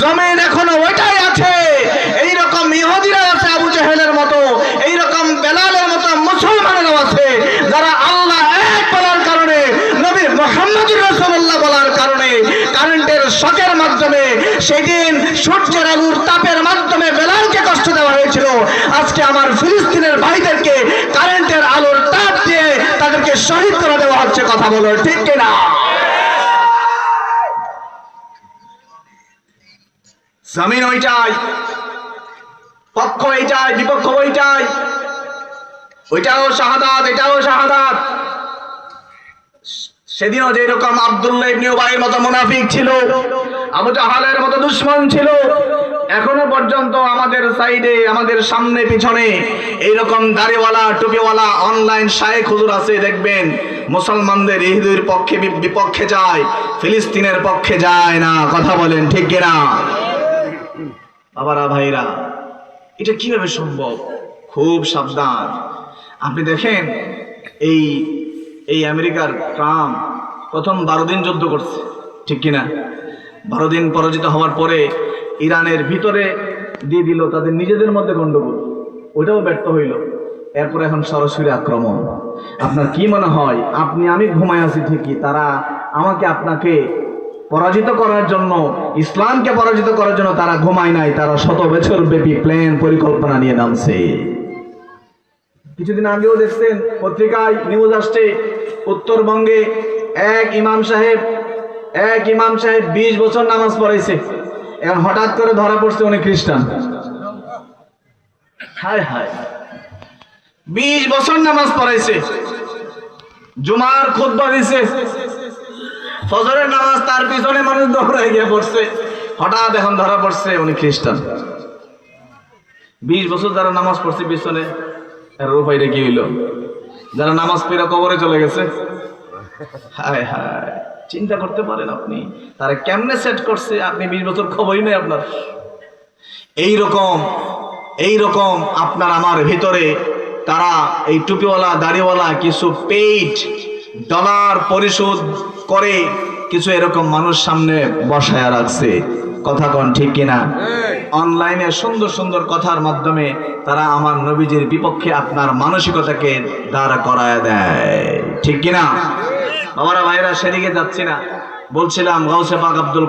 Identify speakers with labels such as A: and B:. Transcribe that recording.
A: জমিন এখনো ওইটাই আছে। এইরকম ইহুদিরা আছে আবু জাহেলের মতো, এইরকম বেলালের মতো মুসলমানেরাও আছে যারা আল্লাহ এক বলার কারণে, নবী মুহাম্মদুর রাসূলুল্লাহ বলার কারণে কারেন্টের শকের মাধ্যমে সেদিন সূর্যের আলোর তাপের মাধ্যমে বেলালকে কষ্ট দেওয়া হয়েছিল। আজকে আমার ফিলিস্তিনের ভাইদেরকে কারেন্টের আলোর তাপ দিয়ে তাদেরকে শহীদ করে দেওয়া হচ্ছে। কথা বলো ঠিক কিনা? জমিন ওইটাই, পক্ষ এইটাই, বিপক্ষ ওইটাই। ওইটাও শাহাদাত, এটাও শাহাদাত। সেদিনও যেরকম আব্দুল্লাহ ইবনে উবাইয়ের মতো মুনাফিক ছিল, আবু জাহালের মতো দুশমন ছিল, এখনো পর্যন্ত আমাদের সাইডে, আমাদের সামনে পিছনে এইরকম দাড়িওয়ালা টুপিওয়ালা অনলাইন শায়েখ হুজুর আছে। দেখবেন মুসলমানদের ইহুদির পক্ষে বিপক্ষে যায়, ফিলিস্তিনের পক্ষে যায় না। কথা বলেন ঠিক কিনা? বাবারা ভাইরা, এটা কিভাবে সম্ভব? খুব সাবধান। আপনি দেখেন এই আমেরিকার ট্রাম্প প্রথম 12 দিন যুদ্ধ করছে, ঠিক কিনা? 12 দিন পরাজিত হওয়ার পরে ইরানের ভিতরে দিয়ে দিল তাদের নিজেদের মধ্যে গন্ডগোল, ওইটাও ব্যর্থ হইল। এরপর এখন সরাসরি আক্রমণ। আপনার কি মনে হয়, আপনি আমি ঘুমায় আছি ঠিকই, তারা আমাকে আপনাকে পরাজিত করার জন্য, ইসলামকে পরাজিত করার জন্য তারা ঘুমায় নাই, তারা 100 বছর ব্যাপী প্ল্যান পরিকল্পনা নিয়ে নামছে। কিছুদিন আগেও দেখছেন পত্রিকায় নিউজ আসছে, উত্তরবঙ্গে এক ইমাম সাহেব 20 বছর নামাজ পড়াইছে, এখন হঠাৎ করে ধরা পড়ছে উনি খ্রিস্টান। হায় হায়, 20 বছর নামাজ পড়াইছে, জুমার খুতবা দিছে, ফজরের নামাজ তার পিছনে মানুষ দৌড়ায় গিয়ে পড়ছে, হঠাৎ এখন ধরা পড়ছে উনি খ্রিস্টান। 20 বছর যারা নামাজ পড়ছে পিছনে, এর রূপাইটা কি হইল? যারা নামাজ পড়ে কবরে চলে গেছে। হায় হায়, চিন্তা করতে পারেন আপনি তারা কেমনে সেট করছে? আপনি 20 বছর খবরই নেই আপনার। এইরকম আপনার আমার ভিতরে তারা এই টুপিওয়ালা দাড়িওয়ালা কিছু পেইড ডলার পরিশোধ করে কিছু এরকম মানুষ সামনে বসায়া রাখছে। কথা কোন ঠিক কিনা? অনলাইনে সুন্দর সুন্দর কথার মাধ্যমে তারা আমার নবীজির বিপক্ষে আপনার মানসিকতাকে দাঁড় করায় দেয়, ঠিক কিনা? বাবারা ভাইরা, সেদিকে যাচ্ছি না, বলছিলাম গাউসে পাক আব্দুল